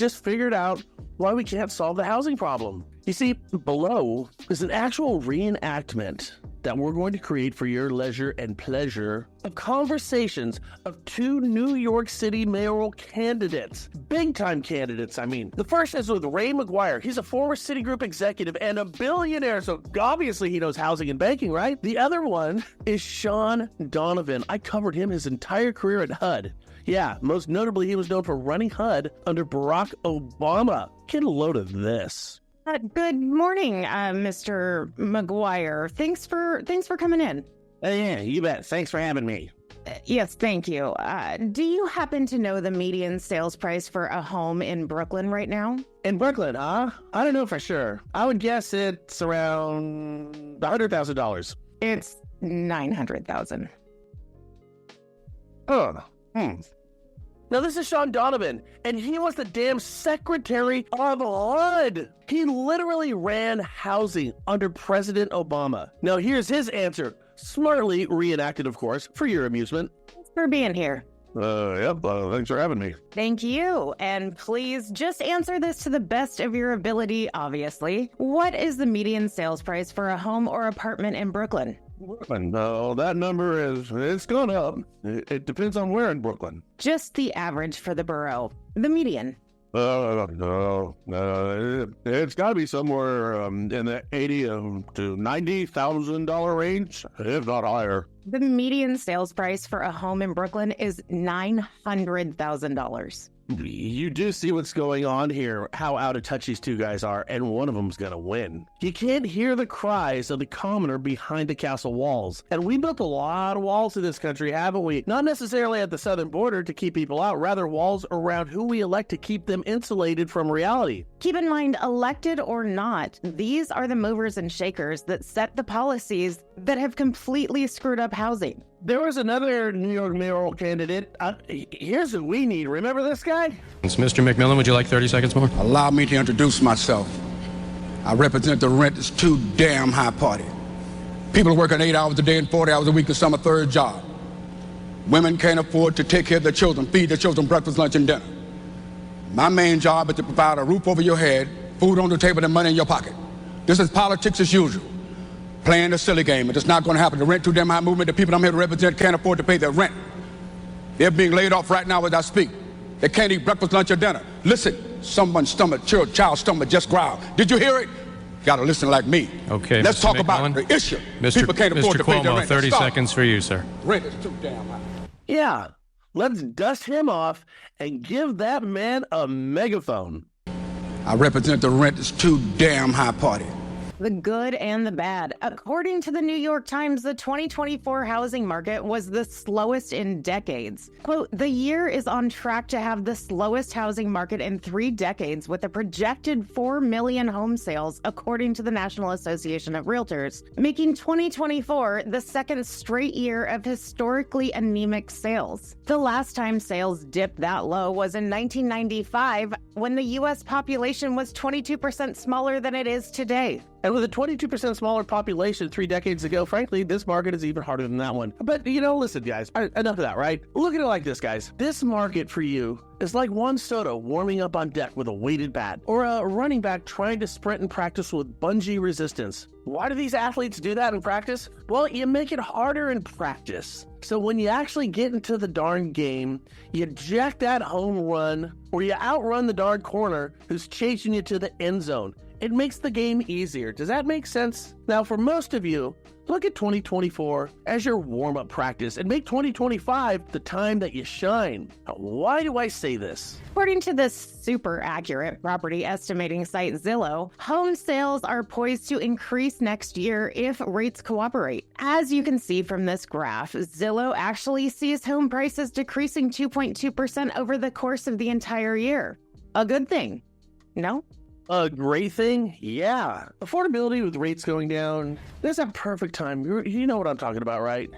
just figured out why we can't solve the housing problem. You see, below is an actual reenactment that we're going to create for your leisure and pleasure of conversations of two New York City mayoral candidates. Big-time candidates, I mean. The first is with Ray McGuire. He's a former Citigroup executive and a billionaire, so obviously he knows housing and banking, right? The other one is Sean Donovan. I covered him his entire career at HUD. Yeah, most notably, he was known for running HUD under Barack Obama. Get a load of this. Good morning, Mr. McGuire. Thanks for coming in. Yeah, you bet. Thanks for having me. Yes, thank you. Do you happen to know the median sales price for a home in Brooklyn right now? In Brooklyn, huh? I don't know for sure. I would guess it's around $100,000. It's $900,000. Oh, Now, this is Sean Donovan, and he was the damn secretary of HUD. He literally ran housing under President Obama. Now, here's his answer. Smartly reenacted, of course, for your amusement. Thanks for being here. Thanks for having me. Thank you. And please just answer this to the best of your ability, obviously. What is the median sales price for a home or apartment in Brooklyn? Brooklyn, that number it's gone up. It depends on where in Brooklyn. Just the average for the borough. The median. It's got to be somewhere in the $80,000 to $90,000 range, if not higher. The median sales price for a home in Brooklyn is $900,000. You do see what's going on here, how out of touch these two guys are, and one of them's gonna win. You can't hear the cries of the commoner behind the castle walls. And we built a lot of walls in this country, haven't we? Not necessarily at the southern border to keep people out, rather walls around who we elect to keep them insulated from reality. Keep in mind, elected or not, these are the movers and shakers that set the policies that have completely screwed up housing. There was another New York mayoral candidate. Here's who we need. Remember this guy? It's Mr. McMillan. Would you like 30 seconds more? Allow me to introduce myself. I represent the rent is too damn high party. People are working 8 hours a day and 40 hours a week to some a third job. Women can't afford to take care of their children, feed their children breakfast, lunch, and dinner. My main job is to provide a roof over your head, food on the table, and money in your pocket. This is politics as usual. Playing a silly game. It's not going to happen. The rent too damn high movement, the people I'm here to represent can't afford to pay their rent. They're being laid off right now as I speak. They can't eat breakfast, lunch, or dinner. Listen, someone's stomach, child's stomach just growled. Did you hear it? You gotta listen like me. Okay, let's Mr. talk McMillan. about the issue. Mr. People can't afford Mr. to pay their Cuomo, rent. 30 seconds for you, sir. Rent is too damn high. Yeah, let's dust him off and give that man a megaphone. I represent the rent is too damn high party. The good and the bad. According to the New York Times, the 2024 housing market was the slowest in decades. Quote, the year is on track to have the slowest housing market in 3 decades with a projected 4 million home sales, according to the National Association of Realtors, making 2024 the second straight year of historically anemic sales. The last time sales dipped that low was in 1995, when the U.S. population was 22% smaller than it is today. And with a 22% smaller population 3 decades ago, frankly, this market is even harder than that one. But, listen, guys, enough of that, right? Look at it like this, guys. This market for you is like Juan Soto warming up on deck with a weighted bat, or a running back trying to sprint in practice with bungee resistance. Why do these athletes do that in practice? Well, you make it harder in practice. So when you actually get into the darn game, you jack that home run, or you outrun the darn corner who's chasing you to the end zone. It makes the game easier. Does that make sense? Now, for most of you, look at 2024 as your warm-up practice and make 2025 the time that you shine. Now, why do I say this? According to this super accurate property estimating site Zillow, home sales are poised to increase next year if rates cooperate. As you can see from this graph, Zillow actually sees home prices decreasing 2.2% over the course of the entire year. A good thing, no? A great thing? Yeah. Affordability with rates going down. There's that perfect time. You know what I'm talking about, right?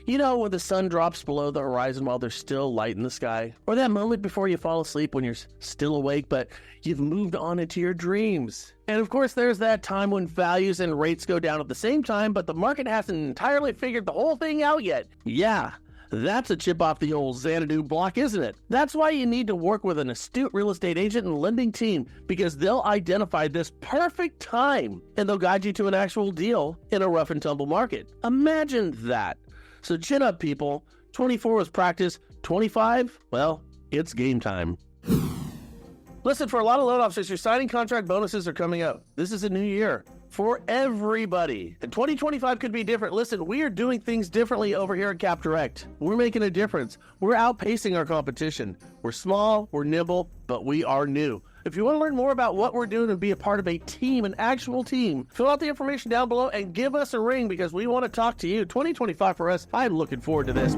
You know when the sun drops below the horizon while there's still light in the sky? Or that moment before you fall asleep when you're still awake, but you've moved on into your dreams. And of course, there's that time when values and rates go down at the same time, but the market hasn't entirely figured the whole thing out yet. Yeah. That's a chip off the old Xanadu block, isn't it? That's why you need to work with an astute real estate agent and lending team, because they'll identify this perfect time and they'll guide you to an actual deal in a rough and tumble market. Imagine that. So chin up, people. 24 was practice. 25, well, it's game time. Listen, for a lot of loan officers, your signing contract bonuses are coming up. This is a new year for everybody. And 2025 could be different. Listen, we are doing things differently over here at Cap Direct. We're making a difference. We're outpacing our competition. We're small, we're nimble, but we are new. If you want to learn more about what we're doing and be a part of a team, an actual team, fill out the information down below and give us a ring, because we want to talk to you. 2025 for us, I'm looking forward to this.